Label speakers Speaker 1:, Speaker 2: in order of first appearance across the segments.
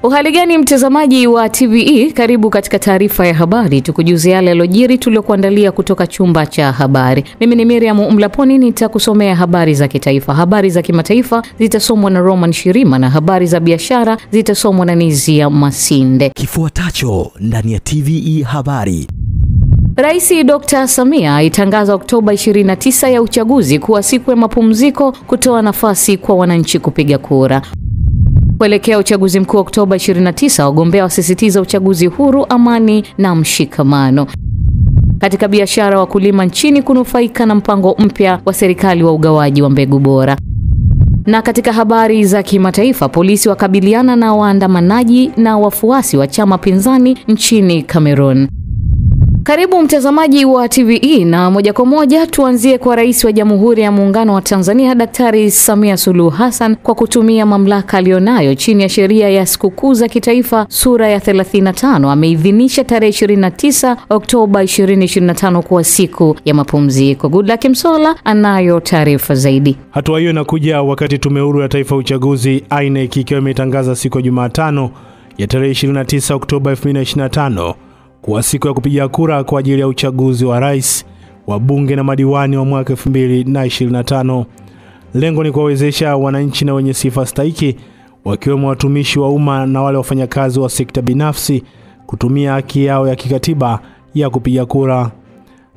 Speaker 1: Uhali gani mtazamaji wa TVE, karibu katika taarifa ya habari tukujuze yale yalojiri tuliokuandalia kutoka chumba cha habari. Mimi ni Miriam Mlaponi, nitakusomea habari za kitaifa. Habari za kimataifa zitasomwa na Roman Shirima na habari za biashara zitasomwa na Nizia Masinde.
Speaker 2: Kifuatacho ndani ya TVE habari.
Speaker 1: Rais Dr. Samia itangaza Oktoba 29 ya uchaguzi kuwa siku ya mapumziko kutoa nafasi kwa wananchi kupiga kura. Kuelekea uchaguzi mkuu Oktoba 29, wagombea wasisitiza uchaguzi huru, amani na mshikamano. Katika biashara, wakulima nchini kunufaika na mpango mpya wa serikali wa ugawaji wa mbegu bora. Na katika habari za kimataifa, polisi wakabiliana na waandamanaji na wafuasi wa chama pinzani nchini Cameroon. Karibu mtazamaji wa TVE, na moja kwa moja tuanzie kwa Rais wa Jamhuri ya Muungano wa Tanzania Daktari Samia Suluhu Hassan kwa kutumia mamlaka alionayo chini ya sheria ya sikukuu za kitaifa sura ya 35 ameidhinisha tarehe 29 Oktoba 2025 kuwa siku ya mapumziko. Goodluck Msola anayo taarifa zaidi.
Speaker 3: Hatua hiyo inakuja wakati Tume Huru ya Taifa ya Uchaguzi INEC ikiwa imetangaza siku ya Jumatano ya tarehe 29 Oktoba 2025 kwa siku ya kupiga kura kwa ajili ya uchaguzi wa rais, wa bunge na madiwani wa mwaka 2025. Lengo ni kuwawezesha wananchi na wenye sifa stahiki, wakiwemo watumishi wa umma na wale wafanyakazi wa sekta binafsi, kutumia haki yao ya kikatiba ya kupiga kura.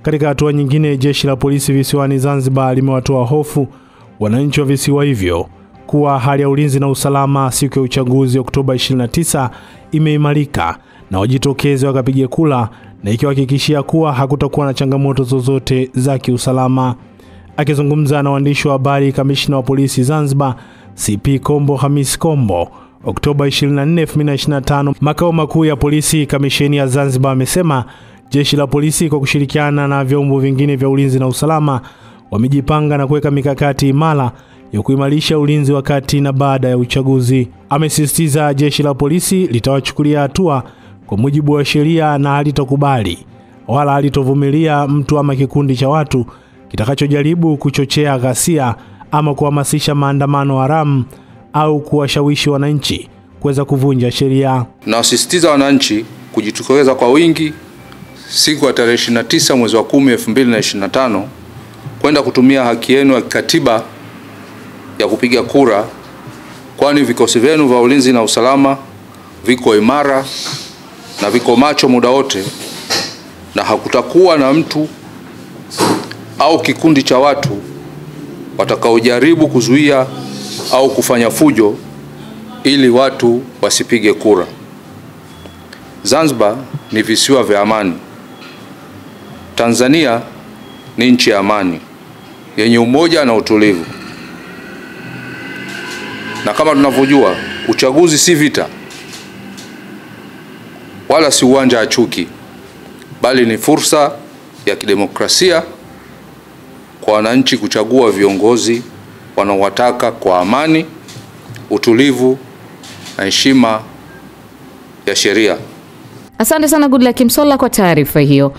Speaker 3: Katika hatua nyingine, jeshi la polisi visiwani Zanzibar limewatoa hofu wananchi wa visiwa hivyo kuwa hali ya ulinzi na usalama siku ya uchaguzi Oktoba 29 imeimarika na wajitokeze wakapige kura, na ikiwahakikishia kuwa hakutakuwa na changamoto zozote za kiusalama. Akizungumza na waandishi wa habari, kamishna wa polisi Zanzibar CP Kombo Hamis Kombo Oktoba 24, 2025 makao makuu ya polisi kamisheni ya Zanzibar, amesema jeshi la polisi kwa kushirikiana na vyombo vingine vya ulinzi na usalama wamejipanga na kuweka mikakati imara ya kuimarisha ulinzi wakati na baada ya uchaguzi. Amesisitiza jeshi la polisi litawachukulia hatua kwa mujibu wa sheria na halitakubali wala halitovumilia mtu ama kikundi cha watu kitakachojaribu kuchochea ghasia ama kuhamasisha maandamano haramu au kuwashawishi wananchi kuweza kuvunja sheria.
Speaker 4: Nawasisitiza wananchi kujitokeza kwa wingi siku ya tarehe 29 mwezi wa 10 2025 kwenda kutumia haki yenu ya katiba ya kupiga kura, kwani vikosi vyenu vya ulinzi na usalama viko imara na viko macho muda wote, na hakutakuwa na mtu au kikundi cha watu watakaojaribu kuzuia au kufanya fujo ili watu wasipige kura. Zanzibar ni visiwa vya amani. Tanzania ni nchi ya amani yenye umoja na utulivu. Na kama tunavyojua, uchaguzi si vita wala si uwanja wa chuki, bali ni fursa ya kidemokrasia kwa wananchi kuchagua viongozi wanaowataka kwa amani, utulivu na heshima ya sheria.
Speaker 1: Asante sana Goodluck Msola kwa taarifa hiyo.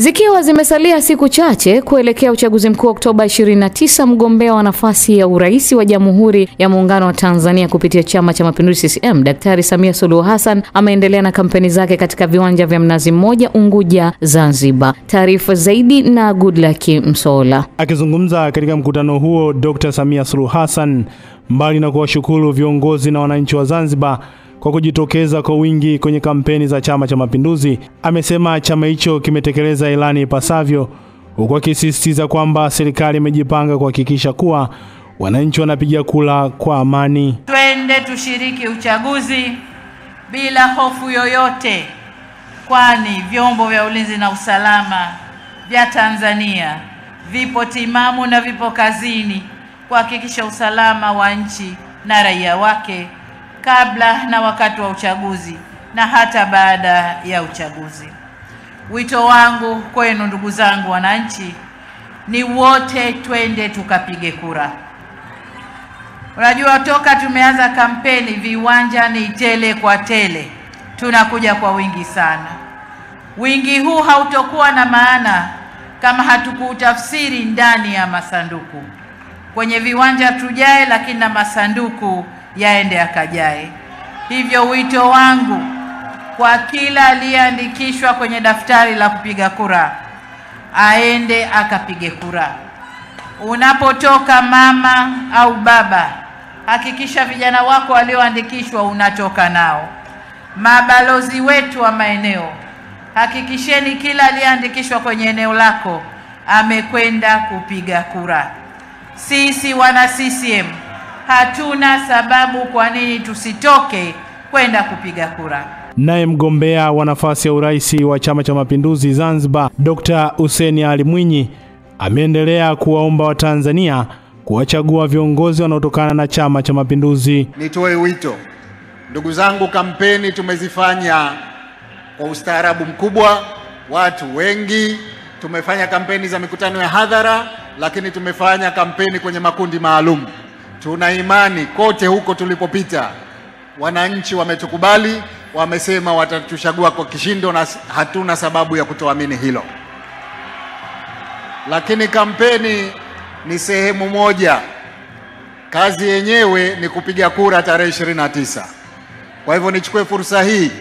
Speaker 1: Zikiwa zimesalia siku chache kuelekea uchaguzi mkuu Oktoba 29, mgombea wa nafasi ya urais wa Jamhuri ya Muungano wa Tanzania kupitia Chama cha Mapinduzi CCM Daktari Samia Suluhu Hassan ameendelea na kampeni zake katika viwanja vya Mnazi Mmoja, Unguja, Zanzibar. Taarifa zaidi na Goodluck Msola.
Speaker 3: Akizungumza katika mkutano huo, Dr. Samia Suluhu Hassan, mbali na kuwashukuru viongozi na wananchi wa Zanzibar kwa kujitokeza kwa wingi kwenye kampeni za Chama cha Mapinduzi, amesema chama hicho kimetekeleza ilani ipasavyo, huku akisisitiza kwamba serikali imejipanga kuhakikisha kuwa wananchi wanapiga kura kwa amani.
Speaker 5: Twende tushiriki uchaguzi bila hofu yoyote, kwani vyombo vya ulinzi na usalama vya Tanzania vipo timamu na vipo kazini kuhakikisha usalama wa nchi na raia wake kabla na wakati wa uchaguzi na hata baada ya uchaguzi. Wito wangu kwenu ndugu zangu wananchi ni wote twende tukapige kura. Unajua, toka tumeanza kampeni viwanja ni tele kwa tele, tunakuja kwa wingi sana. Wingi huu hautokuwa na maana kama hatukuutafsiri ndani ya masanduku. Kwenye viwanja tujae, lakini na masanduku yaende akajae. Hivyo wito wangu kwa kila aliyeandikishwa kwenye daftari la kupiga kura, aende akapige kura. Unapotoka mama au baba, hakikisha vijana wako walioandikishwa unatoka nao. Mabalozi wetu wa maeneo, hakikisheni kila aliyeandikishwa kwenye eneo lako amekwenda kupiga kura. Sisi wana CCM hatuna sababu kwa nini tusitoke kwenda kupiga kura.
Speaker 3: Naye mgombea wa nafasi ya urais wa Chama cha Mapinduzi Zanzibar, Dr. Hussein Ali Mwinyi, ameendelea kuwaomba Watanzania kuwachagua viongozi wanaotokana na Chama cha Mapinduzi.
Speaker 6: Nitoe wito, ndugu zangu, kampeni tumezifanya kwa ustaarabu mkubwa, watu wengi, tumefanya kampeni za mikutano ya hadhara, lakini tumefanya kampeni kwenye makundi maalum. Tuna imani kote huko tulipopita wananchi wametukubali, wamesema watatuchagua kwa kishindo, na hatuna sababu ya kutoamini hilo. Lakini kampeni ni sehemu moja, kazi yenyewe ni kupiga kura tarehe 29. Kwa hivyo nichukue fursa hii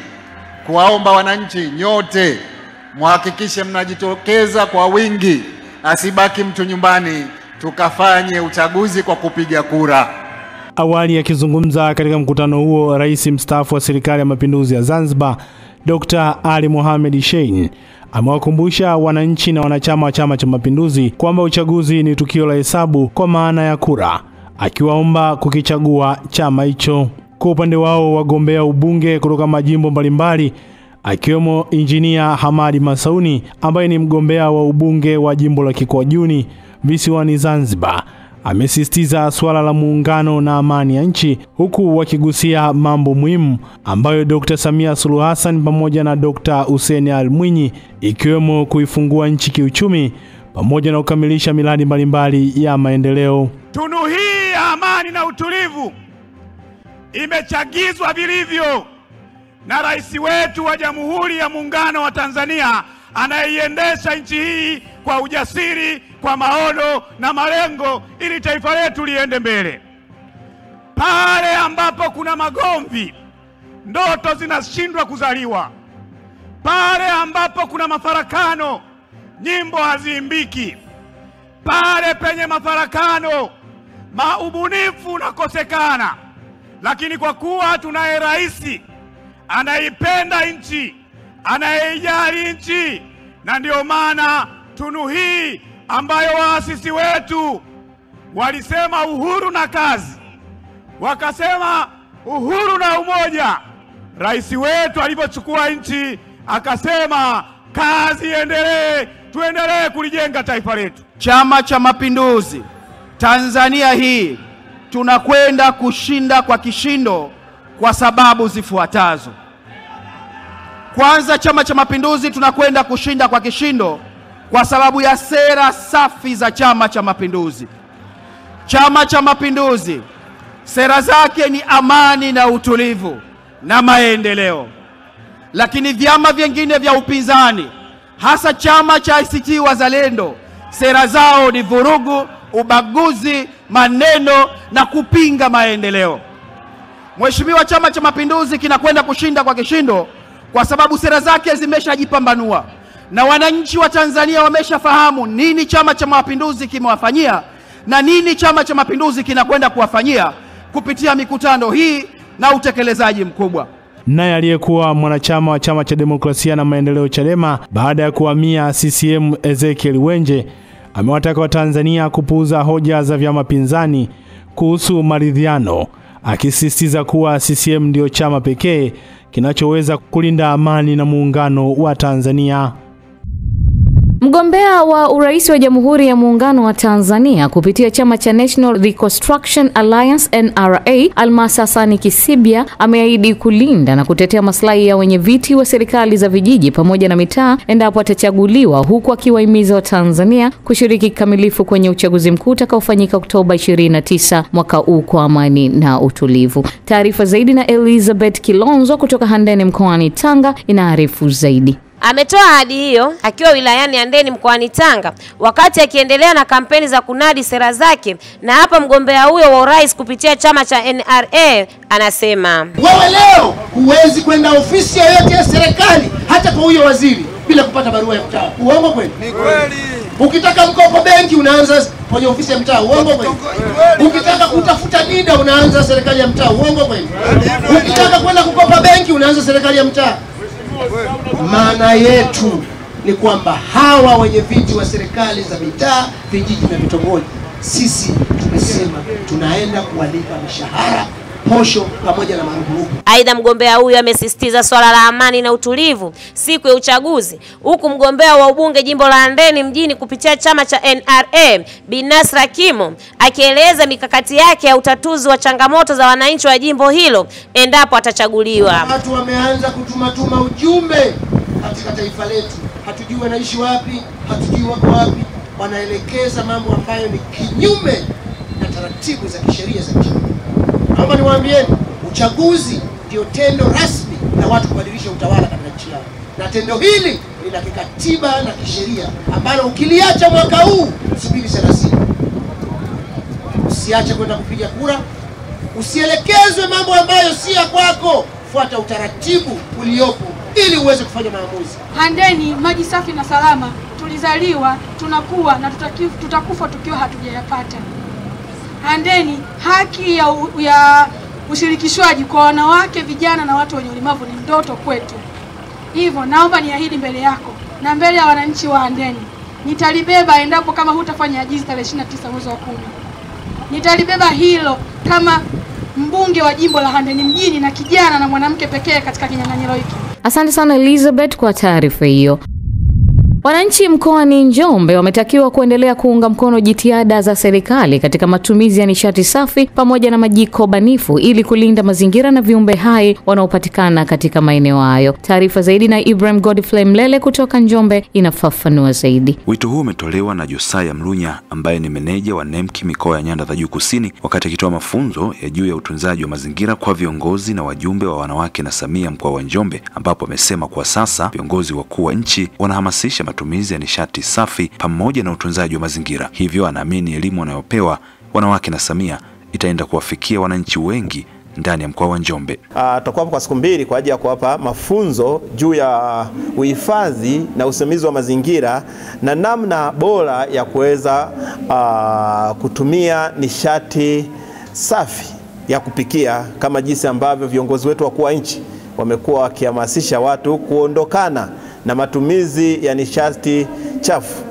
Speaker 6: kuwaomba wananchi nyote muhakikishe mnajitokeza kwa wingi, asibaki mtu nyumbani, tukafanye uchaguzi kwa kupiga kura.
Speaker 3: Awali akizungumza katika mkutano huo, Rais mstaafu wa Serikali ya Mapinduzi ya Zanzibar, Dr. Ali Mohamed Shein, amewakumbusha wananchi na wanachama wa Chama cha Mapinduzi kwamba uchaguzi ni tukio la hesabu kwa maana ya kura, akiwaomba kukichagua chama hicho. Kwa upande wao, wagombea ubunge kutoka majimbo mbalimbali akiwemo Injinia Hamadi Masauni ambaye ni mgombea wa ubunge wa jimbo la Kikwajuni visiwani Zanzibar, amesisitiza swala la muungano na amani ya nchi, huku wakigusia mambo muhimu ambayo Dr. Samia Suluhu Hassan pamoja na Dr. Hussein Ali Mwinyi, ikiwemo kuifungua nchi kiuchumi pamoja na kukamilisha miradi mbalimbali ya maendeleo.
Speaker 7: Tunu hii ya amani na utulivu imechagizwa vilivyo na rais wetu wa Jamhuri ya Muungano wa Tanzania, anayeiendesha nchi hii kwa ujasiri, kwa maono na malengo, ili taifa letu liende mbele. Pale ambapo kuna magomvi, ndoto zinashindwa kuzaliwa. Pale ambapo kuna mafarakano, nyimbo haziimbiki. Pale penye mafarakano, ubunifu unakosekana. Lakini kwa kuwa tunaye rais anaipenda nchi, anayejali nchi, na ndio maana tunu hii ambayo waasisi wetu walisema uhuru na kazi, wakasema uhuru na umoja, rais wetu alipochukua nchi akasema kazi iendelee, tuendelee kulijenga taifa letu.
Speaker 8: Chama cha Mapinduzi Tanzania hii tunakwenda kushinda kwa kishindo kwa sababu zifuatazo. Kwanza, Chama cha Mapinduzi tunakwenda kushinda kwa kishindo kwa sababu ya sera safi za Chama cha Mapinduzi. Chama cha Mapinduzi sera zake ni amani na utulivu na maendeleo. Lakini vyama vingine vya upinzani, hasa chama cha ACT Wazalendo, sera zao ni vurugu, ubaguzi, maneno na kupinga maendeleo. Mheshimiwa, Chama cha Mapinduzi kinakwenda kushinda kwa kishindo kwa sababu sera zake zimeshajipambanua na wananchi wa Tanzania wameshafahamu nini Chama cha Mapinduzi kimewafanyia na nini Chama cha Mapinduzi kinakwenda kuwafanyia kupitia mikutano hii na utekelezaji mkubwa.
Speaker 3: Naye aliyekuwa mwanachama wa Chama cha Demokrasia na Maendeleo Chadema baada ya kuhamia CCM, Ezekiel Wenje, amewataka Watanzania kupuuza hoja za vyama pinzani kuhusu maridhiano, akisisitiza kuwa CCM ndio chama pekee kinachoweza kulinda amani na muungano wa Tanzania.
Speaker 1: Mgombea wa urais wa Jamhuri ya Muungano wa Tanzania kupitia chama cha National Reconstruction Alliance NRA, Almas Hassani Kisibya, ameahidi kulinda na kutetea maslahi ya wenye viti wa serikali za vijiji pamoja na mitaa endapo atachaguliwa, huku akiwahimiza wa Tanzania kushiriki kikamilifu kwenye uchaguzi mkuu utakaofanyika Oktoba 29 mwaka huu kwa amani na utulivu. Taarifa zaidi na Elizabeth Kilonzo kutoka Handeni mkoani Tanga inaarifu zaidi.
Speaker 9: Ametoa ahadi hiyo akiwa wilayani Handeni mkoani Tanga wakati akiendelea na kampeni za kunadi sera zake, na hapa mgombea huyo wa urais kupitia chama cha NRA anasema,
Speaker 10: wewe leo huwezi kwenda ofisi yoyote ya serikali hata kwa huyo waziri bila kupata barua ya mtaa. Uongo kweli? Ni kweli. Ukitaka mkopo benki unaanza kwenye ofisi ya mtaa. Uongo kweli? Ukitaka kutafuta NIDA unaanza serikali ya mtaa. Uongo kweli? Ukitaka kwenda kukopa benki unaanza serikali ya mtaa. Maana yetu ni kwamba hawa wenye viti wa serikali za mitaa, vijiji na vitongoji, sisi tumesema tunaenda kuwalipa mishahara, posho pamoja na marupurupu.
Speaker 9: Aidha, mgombea huyu amesisitiza swala la amani na utulivu siku ya uchaguzi, huku mgombea wa ubunge jimbo la Handeni mjini kupitia chama cha NRA Bi Nasra Kimo akieleza mikakati yake ya utatuzi wa changamoto za wananchi wa jimbo hilo endapo atachaguliwa.
Speaker 10: Watu wameanza kutumatuma ujumbe katika taifa letu, hatujui wanaishi wapi, hatujui wako wapi, wanaelekeza mambo ambayo ni kinyume na taratibu za kisheria za nchi. Naomba niwaambieni, uchaguzi ndio tendo rasmi la watu kubadilisha utawala katika nchi yao, na tendo hili ni la kikatiba na kisheria ambalo ukiliacha mwaka huu subiri 30. Usiache kwenda kupiga kura, usielekezwe mambo ambayo si ya kwako, fuata utaratibu uliopo ili uweze kufanya maamuzi.
Speaker 11: Handeni maji safi na salama, tulizaliwa, tunakuwa na tutakufa tukiwa hatujayapata. Handeni haki ya ushirikishwaji kwa wanawake, vijana na watu wenye ulemavu ni ndoto kwetu. Hivyo naomba niahidi mbele yako na mbele ya wananchi wa Handeni, nitalibeba endapo kama hutafanya ajizi tarehe 29 mwezi wa 10. Nitalibeba hilo kama mbunge wa jimbo la Handeni mjini na kijana na mwanamke pekee katika kinyang'anyiro hiki.
Speaker 1: Asante sana Elizabeth kwa taarifa hiyo. Wananchi mkoani Njombe wametakiwa kuendelea kuunga mkono jitihada za serikali katika matumizi ya nishati safi pamoja na majiko banifu ili kulinda mazingira na viumbe hai wanaopatikana katika maeneo hayo. Taarifa zaidi na Ibrahim Godfrey Mlele kutoka Njombe inafafanua zaidi.
Speaker 12: Wito huu umetolewa na Josaya Mlunya ambaye ni meneja wa NEMC mikoa ya Nyanda za Juu Kusini wakati akitoa mafunzo ya juu ya utunzaji wa mazingira kwa viongozi na wajumbe wa wanawake na Samia mkoa wa Njombe, ambapo amesema kwa sasa viongozi wakuu wa nchi wanahamasisha matumizi ya nishati safi pamoja na utunzaji wa mazingira. Hivyo anaamini elimu wanayopewa wanawake na Samia itaenda kuwafikia wananchi wengi ndani ya mkoa wa Njombe.
Speaker 13: Tutakuwa kwa siku 2 kwa ajili ya kuwapa mafunzo juu ya uhifadhi na usimamizi wa mazingira na namna bora ya kuweza kutumia nishati safi ya kupikia, kama jinsi ambavyo viongozi wetu wakuu wa nchi wamekuwa wakihamasisha watu kuondokana na matumizi ya nishati chafu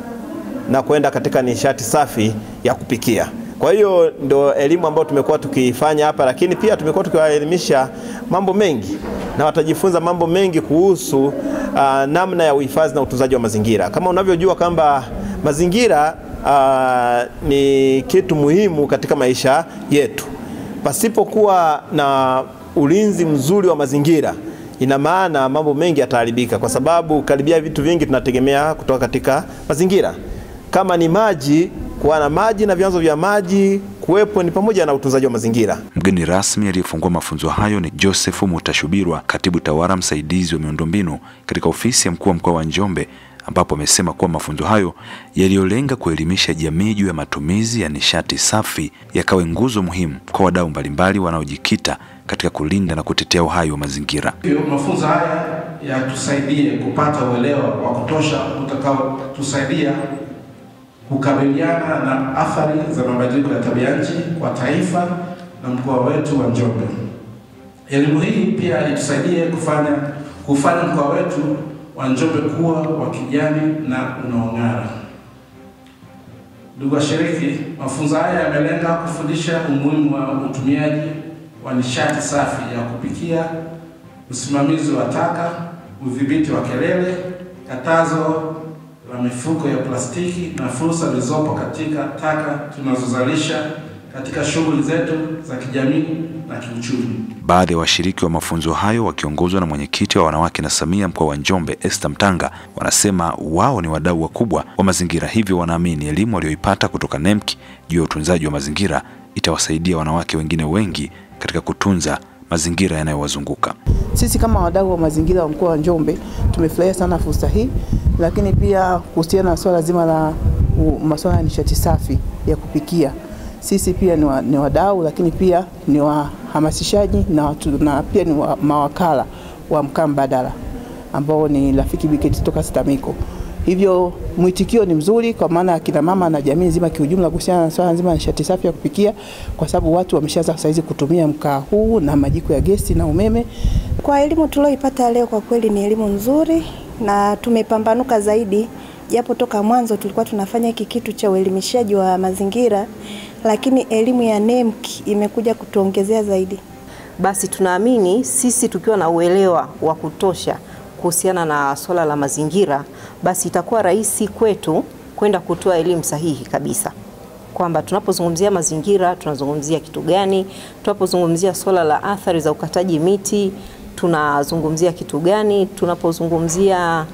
Speaker 13: na kwenda katika nishati safi ya kupikia. Kwa hiyo ndio elimu ambayo tumekuwa tukifanya hapa, lakini pia tumekuwa tukiwaelimisha mambo mengi na watajifunza mambo mengi kuhusu namna ya uhifadhi na utunzaji wa mazingira. Kama unavyojua kwamba mazingira ni kitu muhimu katika maisha yetu. Pasipokuwa na ulinzi mzuri wa mazingira, ina maana mambo mengi yataharibika, kwa sababu karibia vitu vingi tunategemea kutoka katika mazingira. Kama ni maji, kuwa na maji na vyanzo vya maji kuwepo ni pamoja na utunzaji wa mazingira.
Speaker 12: Mgeni rasmi aliyefungua mafunzo hayo ni Joseph Mutashubirwa, katibu tawala msaidizi wa miundombinu katika ofisi ya mkuu wa mkoa wa Njombe, ambapo amesema kuwa mafunzo hayo yaliyolenga kuelimisha jamii juu ya matumizi ya nishati safi yakawe nguzo muhimu kwa wadau mbalimbali wanaojikita katika kulinda na kutetea uhai wa mazingira.
Speaker 14: Mafunzo haya yatusaidie kupata uelewa wa kutosha utakao tusaidia kukabiliana na athari za mabadiliko ya tabia nchi kwa taifa na mkoa wetu wa Njombe. Elimu hii pia itusaidie kufanya mkoa wetu wa Njombe kuwa wa kijani na unaong'ara. Ndugu washiriki, mafunzo haya yamelenga kufundisha umuhimu wa utumiaji wa nishati safi ya kupikia, usimamizi wa taka, udhibiti wa kelele, katazo la mifuko ya plastiki na fursa zilizopo katika taka tunazozalisha katika shughuli zetu za kijamii na kiuchumi.
Speaker 12: Baadhi ya washiriki wa mafunzo hayo wakiongozwa na mwenyekiti wa wanawake na Samia mkoa wa Njombe Esther Mtanga wanasema wao ni wadau wakubwa wa mazingira, hivyo wanaamini elimu walioipata kutoka NEMC juu ya utunzaji wa mazingira itawasaidia wanawake wengine wengi katika kutunza mazingira yanayowazunguka.
Speaker 15: Sisi kama wadau wa mazingira wa mkoa wa Njombe tumefurahia sana fursa hii, lakini pia kuhusiana na swala zima la masuala ya nishati safi ya kupikia. Sisi pia ni wadau, lakini pia ni wahamasishaji na pia ni mawakala wa mkaa mbadala ambao ni Rafiki Briketi toka Stamiko. Hivyo mwitikio ni mzuri kwa maana ya kina mama na jamii nzima kiujumla kuhusiana na swala nzima la nishati safi ya kupikia, kwa sababu watu wameshaanza saizi kutumia mkaa huu na majiko ya gesi na umeme.
Speaker 16: Kwa elimu tulioipata leo kwa kweli ni elimu nzuri na tumepambanuka zaidi, japo toka mwanzo tulikuwa tunafanya hiki kitu cha uelimishaji wa mazingira, lakini elimu ya NEMC imekuja kutuongezea zaidi.
Speaker 17: Basi tunaamini sisi tukiwa na uelewa wa kutosha kuhusiana na swala la mazingira, basi itakuwa rahisi kwetu kwenda kutoa elimu sahihi kabisa. Kwamba tunapozungumzia mazingira tunazungumzia kitu gani, tunapozungumzia swala la athari za ukataji miti tunazungumzia kitu gani, tunapozungumzia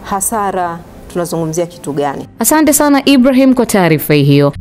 Speaker 17: hasara tunazungumzia kitu gani.
Speaker 1: Asante sana Ibrahim kwa taarifa hiyo.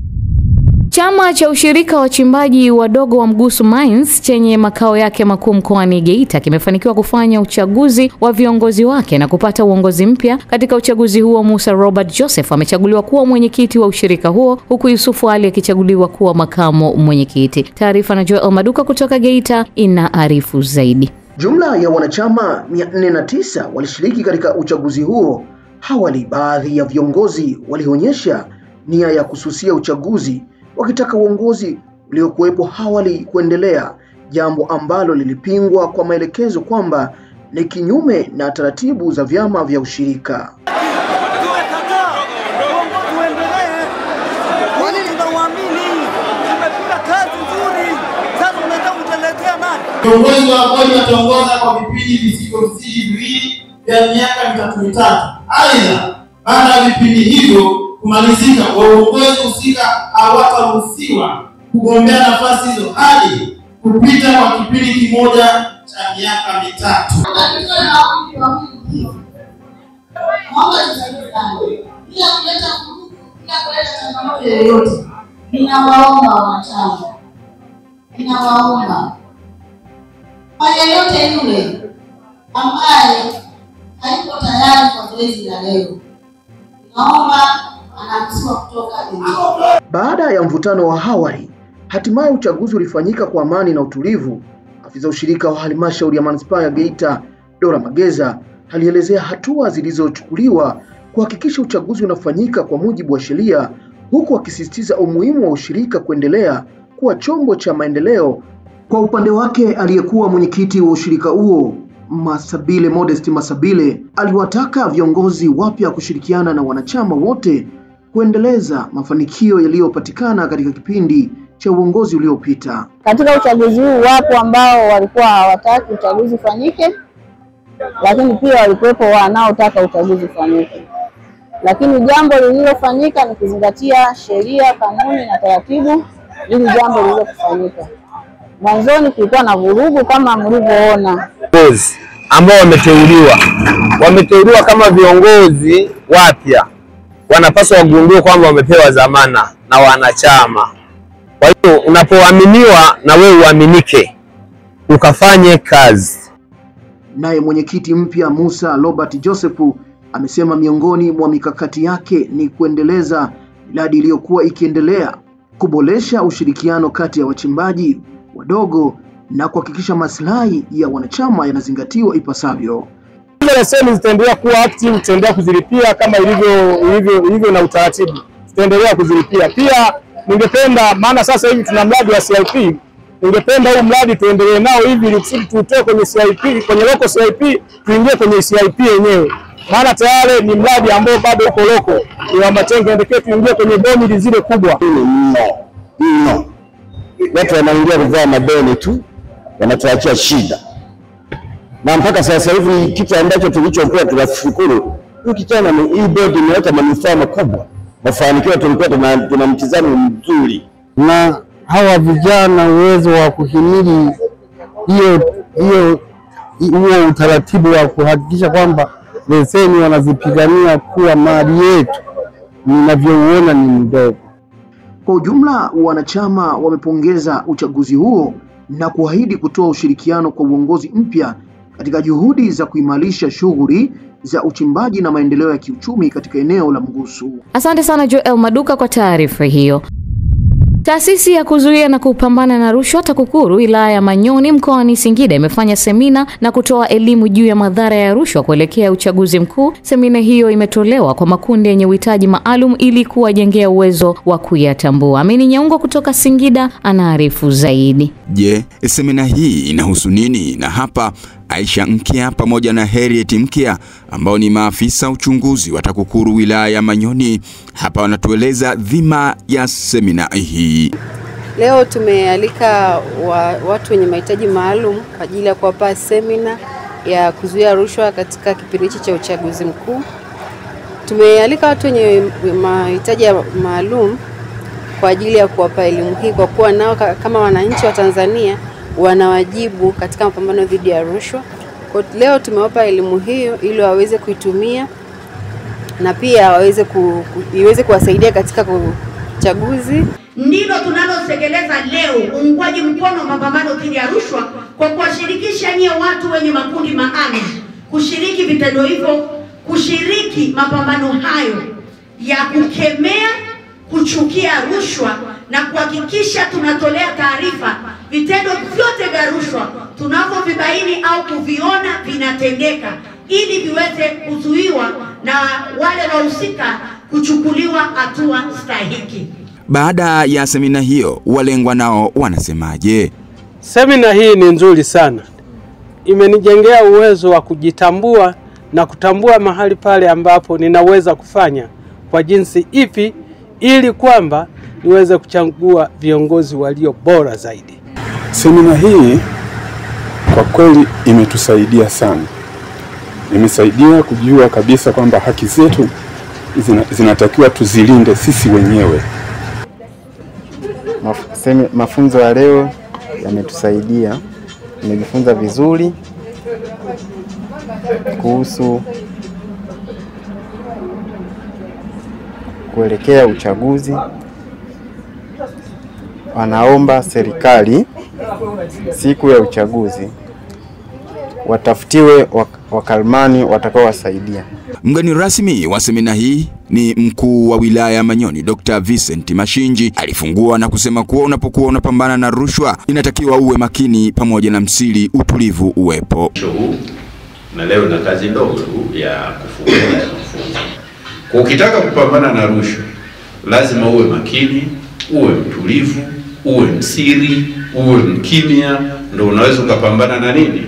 Speaker 1: Chama cha ushirika wa wachimbaji wadogo wa Mgusu Mines chenye makao yake makuu mkoani Geita kimefanikiwa kufanya uchaguzi wa viongozi wake na kupata uongozi mpya. Katika uchaguzi huo, Musa Robert Joseph amechaguliwa kuwa mwenyekiti wa ushirika huo, huku Yusufu Ali akichaguliwa kuwa makamo mwenyekiti. Taarifa na Joel Maduka kutoka Geita inaarifu zaidi.
Speaker 18: Jumla ya wanachama 409 walishiriki katika uchaguzi huo. Awali baadhi ya viongozi walionyesha nia ya kususia uchaguzi, wakitaka uongozi uliokuwepo awali kuendelea, jambo ambalo lilipingwa kwa maelekezo kwamba ni kinyume na taratibu za vyama vya ushirika.
Speaker 19: Kiongozi wa bodi ataongoza kwa vipindi visivyozidi viwili vya miaka 3-3. Aidha, baada ya vipindi hivyo kumalizika, waongozi husika hawataruhusiwa kugombea nafasi hizo hadi kupita kwa kipindi kimoja cha miaka 3.
Speaker 20: Ninawaomba wanachama, kwa yeyote yule ambaye hayuko tayari kwa zoezi la leo, naomba anaruhusiwa kutoka nje.
Speaker 18: Baada ya mvutano wa awali, hatimaye uchaguzi ulifanyika kwa amani na utulivu. Afisa ushirika wa halmashauri ya manispaa ya Geita, Dora Mageza, alielezea hatua zilizochukuliwa kuhakikisha uchaguzi unafanyika kwa mujibu wa sheria, huku akisisitiza umuhimu wa ushirika kuendelea kuwa chombo cha maendeleo. Kwa upande wake, aliyekuwa mwenyekiti wa ushirika huo, Masabile Modest Masabile, aliwataka viongozi wapya kushirikiana na wanachama wote kuendeleza mafanikio yaliyopatikana katika kipindi cha uongozi uliopita.
Speaker 21: Katika uchaguzi huu wapo ambao walikuwa hawataki uchaguzi ufanyike, lakini pia walikuwepo wanaotaka uchaguzi ufanyike. Lakini jambo lililofanyika ni kuzingatia sheria, kanuni na taratibu ili jambo lile kufanyika. Mwanzoni kulikuwa na vurugu kama mlivyoona.
Speaker 22: Viongozi ambao wameteuliwa kama viongozi wapya wanapaswa wagundue kwamba wamepewa dhamana na wanachama. Kwa hiyo unapoaminiwa na wewe uaminike ukafanye kazi.
Speaker 18: Naye mwenyekiti mpya Musa Robert Joseph amesema miongoni mwa mikakati yake ni kuendeleza miradi iliyokuwa ikiendelea, kuboresha ushirikiano kati ya wachimbaji wadogo na kuhakikisha maslahi ya wanachama yanazingatiwa ipasavyo.
Speaker 23: Leseni zitaendelea kuwa active, tutaendelea kuzilipia kama ilivyo na utaratibu. Tutaendelea kuzilipia. Pia ningependa, maana sasa hivi tuna mradi wa CIP, ningependa huu mradi tuendelee nao hivi ili kusudi tutoe kwenye CIP, kwenye local CIP tuingie kwenye CIP yenyewe. Maana tayari ni mradi ambao bado uko local. Ni Matenge, ndio tuingie kwenye boni zile kubwa.
Speaker 24: Watu wanaingia kuvaa madeni tu, wanatuachia shida. Na mpaka sasa hivi kitu ambacho tulichokuwa tunashukuru, ukitana ni hii bodi imeleta manufaa makubwa. Mafanikio tulikuwa tuna mtizamo mzuri.
Speaker 25: Na hawa vijana uwezo wa kuhimili huo utaratibu wa kuhakikisha kwamba leseni wanazipigania kuwa mali yetu, ninavyouona ni mdogo.
Speaker 18: Kwa ujumla, wanachama wamepongeza uchaguzi huo na kuahidi kutoa ushirikiano kwa uongozi mpya katika juhudi za kuimarisha shughuli za uchimbaji na maendeleo ya kiuchumi katika eneo la Mgusu.
Speaker 1: Asante sana Joel Maduka kwa taarifa hiyo. Taasisi ya kuzuia na kupambana na rushwa TAKUKURU wilaya ya Manyoni mkoani Singida imefanya semina na kutoa elimu juu ya madhara ya rushwa kuelekea uchaguzi mkuu. Semina hiyo imetolewa kwa makundi yenye uhitaji maalum ili kuwajengea uwezo wa kuyatambua. Amini Nyaungo kutoka Singida anaarifu zaidi.
Speaker 2: Je, semina hii inahusu nini? Na hapa Aisha Mkia pamoja na Harriet Mkia ambao ni maafisa uchunguzi wa TAKUKURU wilaya ya Manyoni hapa wanatueleza dhima ya semina hii.
Speaker 4: Leo tumealika watu wenye mahitaji maalum kwa ajili ya kuwapa semina ya kuzuia rushwa katika kipindi cha uchaguzi mkuu. Tumealika watu wenye mahitaji maalum kwa ajili ya kuwapa elimu hii kwa kuwa nao kama wananchi wa Tanzania wana wajibu katika mapambano dhidi ya rushwa. Kwa leo tumewapa elimu hiyo ili waweze kuitumia na pia iweze kuwasaidia katika uchaguzi.
Speaker 5: Ndilo tunalotekeleza leo, uungwaji mkono mapambano dhidi ya rushwa kwa kuwashirikisha nyie watu wenye makundi maalum kushiriki vitendo hivyo, kushiriki mapambano hayo ya kukemea, kuchukia rushwa na kuhakikisha tunatolea taarifa vitendo vyote vya rushwa tunavyovibaini au kuviona vinatendeka ili viweze kuzuiwa na wale wahusika kuchukuliwa hatua stahiki.
Speaker 2: Baada ya semina hiyo, walengwa nao wanasemaje?
Speaker 25: Semina hii ni nzuri sana. Imenijengea uwezo wa kujitambua na kutambua mahali pale ambapo ninaweza kufanya kwa jinsi ipi ili kwamba niweze kuchagua viongozi walio bora zaidi.
Speaker 6: Semina hii kwa kweli imetusaidia sana. Imesaidia kujua kabisa kwamba haki zetu zinatakiwa tuzilinde sisi wenyewe.
Speaker 7: Mafunzo ya leo yametusaidia. Nimejifunza vizuri kuhusu kuelekea uchaguzi. Wanaomba serikali siku ya uchaguzi watafutiwe wakalimani watakao wasaidia.
Speaker 2: Mgeni rasmi wa semina hii ni mkuu wa wilaya ya Manyoni Dr. Vincent Mashinji. Alifungua na kusema kuwa unapokuwa unapambana na rushwa inatakiwa uwe makini pamoja na msiri utulivu uwepo.
Speaker 26: Na leo na kazi ndogo tu ya kufungua mafunzo. Kwa ukitaka kupambana na rushwa lazima uwe makini, uwe mtulivu, uwe msiri, uwe mkimya, ndio unaweza kupambana na nini?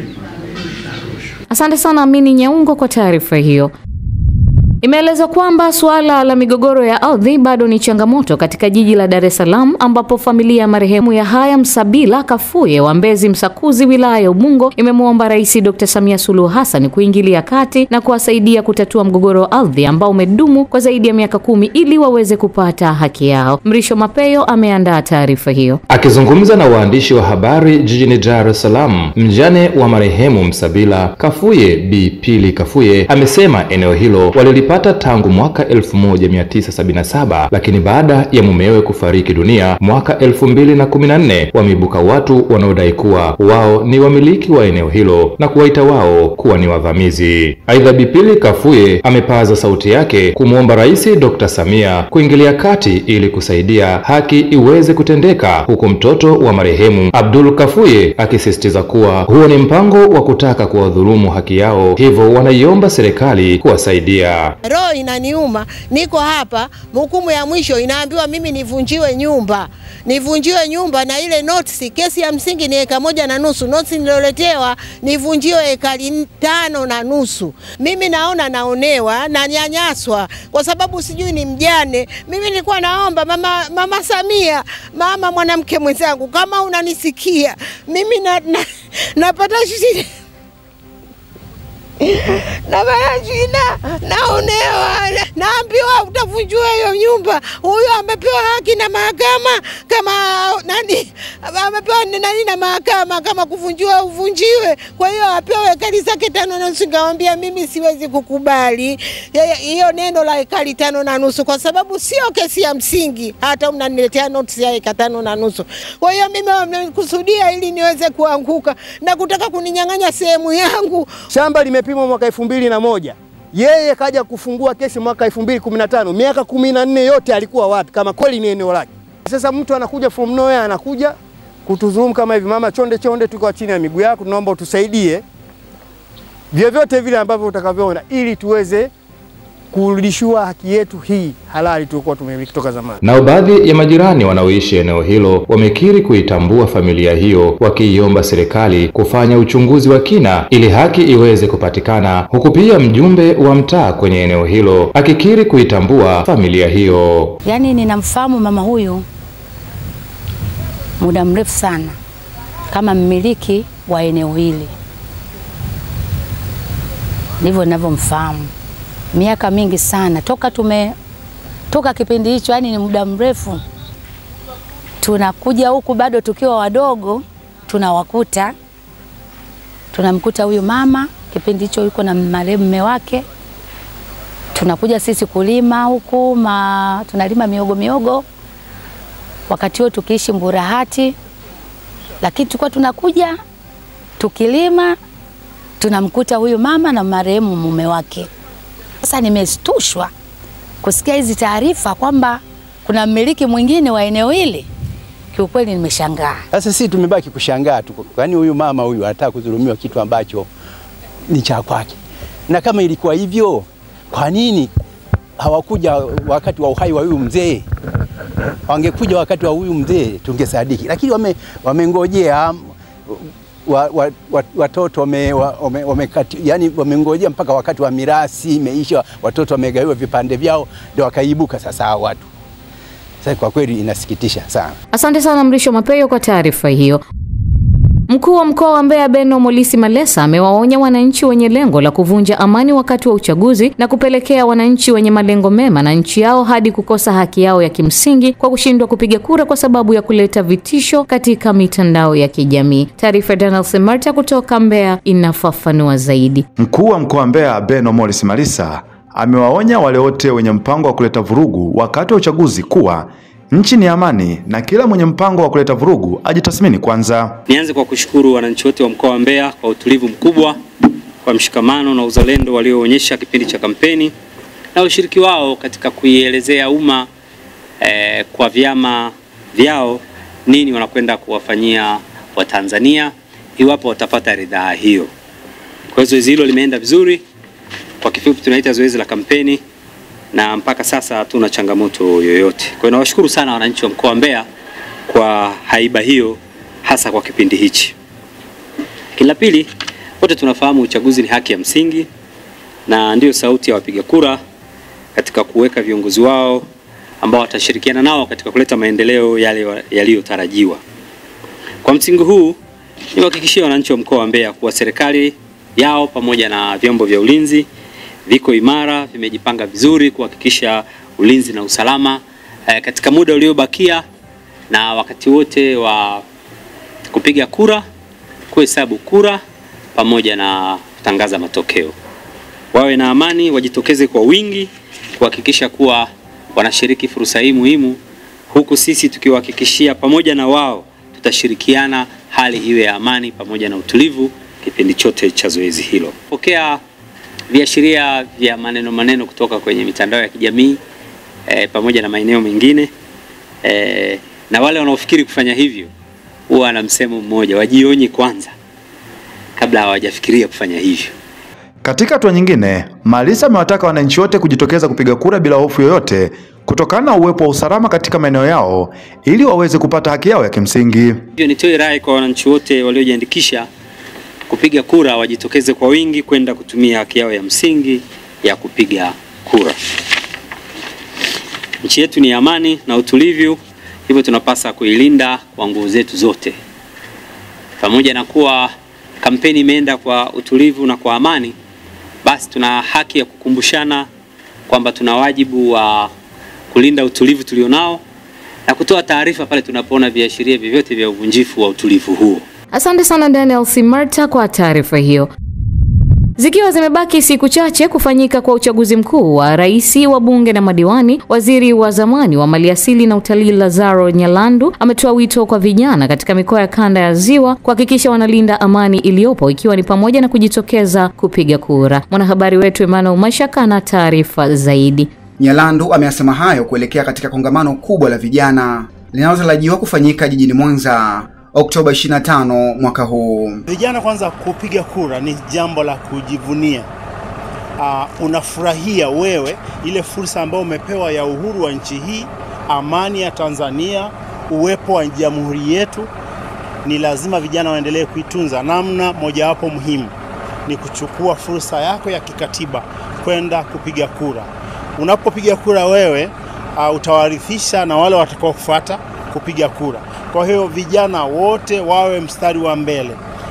Speaker 1: Asante sana Amini Nyaungo kwa taarifa hiyo. Imeelezwa kwamba suala la migogoro ya ardhi bado ni changamoto katika jiji la Dar es Salaam ambapo familia ya marehemu Yahaya Msabila Kafuye wa Mbezi Msakuzi wilaya ya Ubungo imemwomba Rais Dr. Samia Suluhu Hassan kuingilia kati na kuwasaidia kutatua mgogoro wa ardhi ambao umedumu kwa zaidi ya miaka 10 ili waweze kupata haki yao. Mrisho Mapeyo ameandaa taarifa hiyo.
Speaker 27: Akizungumza na waandishi wa habari jijini Dar es Salaam, mjane wa marehemu Msabila Kafuye Bi Pili Kafuye amesema eneo hilo walilipata tangu mwaka 1977, lakini baada ya mumewe kufariki dunia mwaka 2014 wameibuka watu wanaodai kuwa wao ni wamiliki wa eneo hilo na kuwaita wao kuwa ni wavamizi. Aidha, Bi Pili Kafuye amepaza sauti yake kumwomba Rais Dr. Samia kuingilia kati ili kusaidia haki iweze kutendeka, huku mtoto wa marehemu Abdul Kafuye akisisitiza kuwa huo ni mpango wa kutaka kuwadhulumu haki yao, hivyo wanaiomba serikali kuwasaidia.
Speaker 28: Roho inaniuma, niko hapa, hukumu ya mwisho inaambiwa mimi nivunjiwe nyumba na ile notice, kesi ya msingi ni 1.5 eka, notice niloletewa nivunjiwe 5.5 eka. Mimi naona naonewa na nyanyaswa kwa sababu sijui ni mjane. Mimi nilikuwa naomba mama Samia, mama mwanamke mwenzangu, kama unanisikia, mimi napata shida. Naonewa, naambiwa utavunjwa hiyo nyumba. Huyo amepewa haki na mahakama kama amepewa nani na mahakama kama kuvunjiwa uvunjiwe. Kwa hiyo apewe ekari zake 5.5. Nikamwambia mimi siwezi kukubali hiyo neno la ekari 5.5 kwa sababu sio kesi ya msingi, hata mnaniletea notice ya ekari 5.5. Kwa hiyo mimi wamekusudia ili niweze kuanguka na kutaka kuninyang'anya sehemu yangu.
Speaker 3: Shamba limepimwa mwaka 2001. Yeye kaja kufungua kesi mwaka 2015. Miaka 14 yote alikuwa wapi kama kweli ni eneo lake? Sasa mtu anakuja from nowhere, anakuja kutuzulumu kama hivi. Mama, chonde tuko chini ya miguu yako, tunaomba utusaidie vyovyote vile ambavyo utakavyoona ili tuweze kurudishiwa haki yetu hii halali tulikuwa tumemiliki toka zamani.
Speaker 27: Na baadhi ya majirani wanaoishi eneo hilo wamekiri kuitambua familia hiyo, wakiiomba serikali kufanya uchunguzi wa kina ili haki iweze kupatikana, huku pia mjumbe wa mtaa kwenye eneo hilo akikiri kuitambua familia hiyo.
Speaker 8: Yaani ninamfahamu mama huyu muda mrefu sana kama mmiliki wa eneo hili. Ndivyo ninavyomfahamu. Miaka mingi sana toka kipindi hicho, yani ni muda mrefu. Tunakuja huku bado tukiwa wadogo, tunamkuta huyu mama kipindi hicho yuko na marehemu mume wake. Tunakuja sisi kulima huku, tunalima miogo wakati huo tukiishi Mburahati, lakini tulikuwa tunakuja tukilima tunamkuta huyu mama na marehemu mume wake. Sasa nimeshtushwa kusikia hizi taarifa kwamba kuna mmiliki mwingine wa eneo hili. Kiukweli nimeshangaa.
Speaker 9: Sasa sisi tumebaki kushangaa tu. Kwani huyu mama huyu anataka kudhulumiwa kitu ambacho ni cha kwake. Na kama ilikuwa hivyo, kwa nini hawakuja wakati wa uhai wa huyu mzee? Wangekuja wakati wa huyu mzee tungesadiki. Lakini wamengojea watoto yani wamengojea mpaka wakati wa mirasi imeisha, watoto wamegawiwa vipande vyao ndio wakaibuka sasa hao watu. Sasa kwa kweli inasikitisha sana.
Speaker 1: Asante sana Mrisho Mapeyo kwa taarifa hiyo. Mkuu wa mkoa wa Mbeya Beno Molisi Malesa amewaonya wananchi wenye lengo la kuvunja amani wakati wa uchaguzi na kupelekea wananchi wenye malengo mema na nchi yao hadi kukosa haki yao ya kimsingi kwa kushindwa kupiga kura kwa sababu ya kuleta vitisho katika mitandao ya kijamii. Taarifa Daniel Semarta kutoka Mbeya inafafanua zaidi.
Speaker 10: Mkuu wa mkoa wa Mbeya Beno Molisi Malesa amewaonya wale wote wenye mpango wa kuleta vurugu wakati wa uchaguzi kuwa nchi ni amani na kila mwenye mpango wa kuleta vurugu ajitathmini kwanza.
Speaker 11: Nianze kwa kushukuru wananchi wote wa mkoa wa Mbeya kwa utulivu mkubwa, kwa mshikamano na uzalendo walioonyesha kipindi cha kampeni na ushiriki wao katika kuielezea umma kwa vyama vyao nini wanakwenda kuwafanyia Watanzania iwapo watapata ridhaa hiyo. Kwa hiyo zoezi hilo limeenda vizuri. Kwa kifupi tunaita zoezi la kampeni na mpaka sasa hatuna changamoto yoyote. Kwa hiyo nawashukuru sana wananchi wa mkoa wa Mbeya kwa haiba hiyo hasa kwa kipindi hichi. Kila pili, wote tunafahamu uchaguzi ni haki ya msingi na ndio sauti ya wapiga kura katika kuweka viongozi wao ambao watashirikiana nao katika kuleta maendeleo yale yaliyotarajiwa. Kwa msingi huu, niwahakikishie wananchi wa mkoa wa Mbeya kuwa serikali yao pamoja na vyombo vya ulinzi viko imara, vimejipanga vizuri kuhakikisha ulinzi na usalama katika muda uliobakia na wakati wote wa kupiga kura, kuhesabu kura pamoja na kutangaza matokeo. Wawe na amani, wajitokeze kwa wingi kuhakikisha kuwa wanashiriki fursa hii muhimu, huku sisi tukiwahakikishia pamoja na wao tutashirikiana hali iwe ya amani pamoja na utulivu kipindi chote cha zoezi hilo. Pokea viashiria vya maneno kutoka kwenye mitandao ya kijamii pamoja na maeneo mengine na wale wanaofikiri kufanya hivyo huwa na msemo mmoja, wajionye kwanza kabla hawajafikiria kufanya hivyo.
Speaker 10: Katika hatua nyingine, Malisa amewataka wananchi wote kujitokeza kupiga kura bila hofu yoyote kutokana na uwepo wa usalama katika maeneo yao ili waweze kupata haki yao ya kimsingi.
Speaker 11: Hivyo nitoe rai kwa wananchi wote waliojiandikisha kupiga kura wajitokeze kwa wingi kwenda kutumia haki yao ya msingi ya kupiga kura. Nchi yetu ni amani na utulivu, hivyo tunapaswa kuilinda kwa nguvu zetu zote. Pamoja na kuwa kampeni imeenda kwa utulivu na kwa amani, basi tuna haki ya kukumbushana kwamba tuna wajibu wa kulinda utulivu tulionao na kutoa taarifa pale tunapoona viashiria vyovyote vya uvunjifu wa utulivu huo.
Speaker 1: Asante sana Daniel Simarta kwa taarifa hiyo. Zikiwa zimebaki siku chache kufanyika kwa uchaguzi mkuu wa rais, wa bunge na madiwani, waziri wa zamani wa maliasili na utalii Lazaro Nyalandu ametoa wito kwa vijana katika mikoa ya kanda ya Ziwa kuhakikisha wanalinda amani iliyopo, ikiwa ni pamoja na kujitokeza kupiga kura. Mwanahabari wetu Emmanuel Mashaka na taarifa zaidi.
Speaker 12: Nyalandu ameyasema hayo kuelekea katika kongamano kubwa la vijana linalotarajiwa kufanyika jijini Mwanza Oktoba 25 mwaka huu.
Speaker 13: Vijana kwanza, kupiga kura ni jambo la kujivunia. Unafurahia wewe ile fursa ambayo umepewa ya uhuru wa nchi hii, amani ya Tanzania, uwepo wa jamhuri yetu. Ni lazima vijana waendelee kuitunza. Namna mojawapo muhimu ni kuchukua fursa yako ya kikatiba kwenda kupiga kura. Unapopiga kura wewe utawarithisha na wale watakao kufuata kupiga kura. Kwa hiyo vijana wote wawe mstari wa mbele.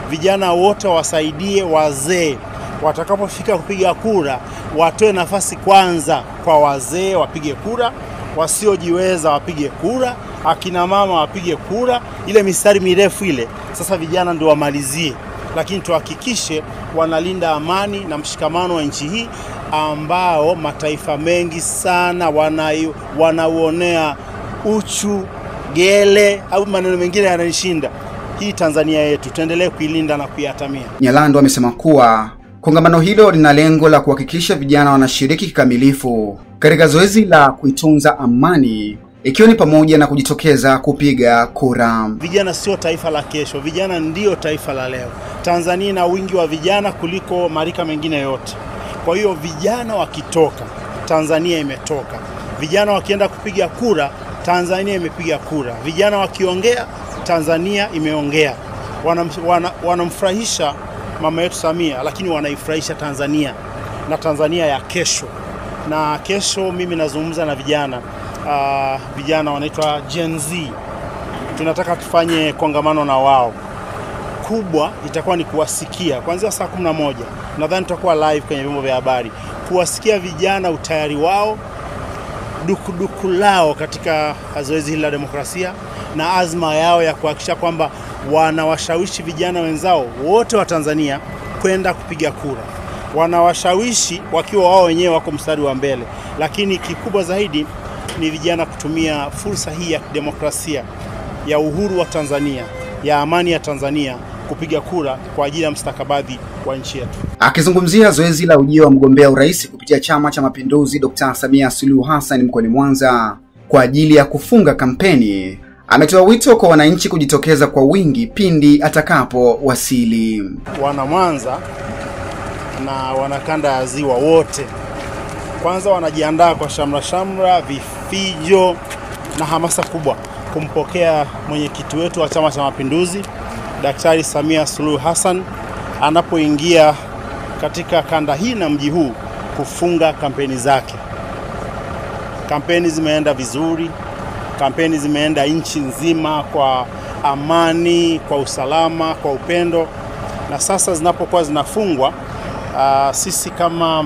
Speaker 13: Vijana wote wasaidie wazee. Watakapofika kupiga kura, watoe nafasi kwanza kwa wazee wapige kura, wasiojiweza wapige kura, akina mama wapige kura, ile mistari mirefu ile. Sasa vijana ndio wamalizie. Lakini tuhakikishe wanalinda amani na mshikamano wa nchi hii ambao mataifa mengi sana wanauonea uchu, gele au maneno mengine yananishinda. Hii Tanzania yetu tuendelee kuilinda na kuiatamia.
Speaker 12: Nyalandu amesema kuwa kongamano hilo lina lengo la kuhakikisha vijana wanashiriki kikamilifu katika zoezi la kuitunza amani, ikiwa ni pamoja na kujitokeza kupiga kura.
Speaker 13: Vijana sio taifa la kesho, vijana ndio taifa la leo. Tanzania ina wingi wa vijana kuliko marika mengine yote. Kwa hiyo vijana wakitoka, Tanzania imetoka. Vijana wakienda kupiga kura, Tanzania imepiga kura. Vijana wakiongea, Tanzania imeongea. Wanamfurahisha mama yetu Samia, lakini wanaifurahisha Tanzania na Tanzania ya kesho. Na kesho mimi nazungumza na vijana. Vijana wanaitwa Gen Z. Tunataka tufanye kongamano na wao. Kubwa itakuwa ni kuwasikia kuanzia saa 11. Nadhani tutakuwa live kwenye vyombo vya habari. Kuwasikia vijana utayari wao, dukuduku lao katika zoezi hili la demokrasia na azma yao ya kuhakikisha kwamba wanawashawishi vijana wenzao wote wa Tanzania kwenda kupiga kura. Wanawashawishi wakiwa wao wenyewe wako mstari wa mbele, lakini kikubwa zaidi ni vijana kutumia fursa hii ya demokrasia, ya uhuru wa Tanzania, ya amani ya Tanzania, kupiga kura kwa ajili ya mustakabali wa nchi yetu.
Speaker 12: Akizungumzia zoezi la ujio wa mgombea urais kupitia Chama cha Mapinduzi Dr. Samia Suluhu Hassan mkoani Mwanza kwa ajili ya kufunga kampeni, ametoa wito kwa wananchi kujitokeza kwa wingi pindi atakapowasili.
Speaker 13: Wana Mwanza na wanakanda ya Ziwa wote kwanza wanajiandaa kwa shamra, vifijo na hamasa kubwa kumpokea mwenyekiti wetu wa Chama cha Mapinduzi Daktari Samia Suluhu Hassan anapoingia katika kanda hii na mji huu kufunga kampeni zake. Kampeni zimeenda vizuri, kampeni zimeenda nchi nzima kwa amani, kwa usalama, kwa upendo, na sasa zinapokuwa zinafungwa, sisi kama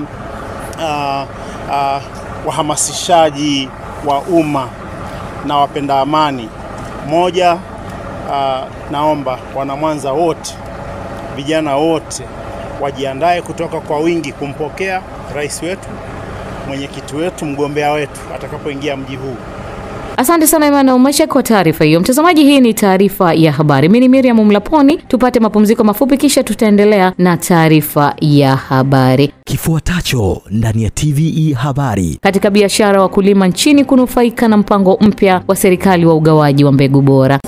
Speaker 13: wahamasishaji wa umma na wapenda amani, moja, naomba wana Mwanza wote, vijana wote wajiandae kutoka kwa wingi kumpokea rais wetu, mwenyekiti wetu, mgombea wetu atakapoingia mji huu.
Speaker 1: Asante sana Emmanuel Mashaka kwa taarifa hiyo. Mtazamaji, hii ni taarifa ya habari. Mimi ni Miriam Mlaponi. Tupate mapumziko mafupi kisha tutaendelea na taarifa ya habari.
Speaker 14: Kifuatacho ndani ya TVE habari.
Speaker 1: Katika biashara, wakulima nchini kunufaika na mpango mpya wa serikali wa ugawaji wa mbegu bora.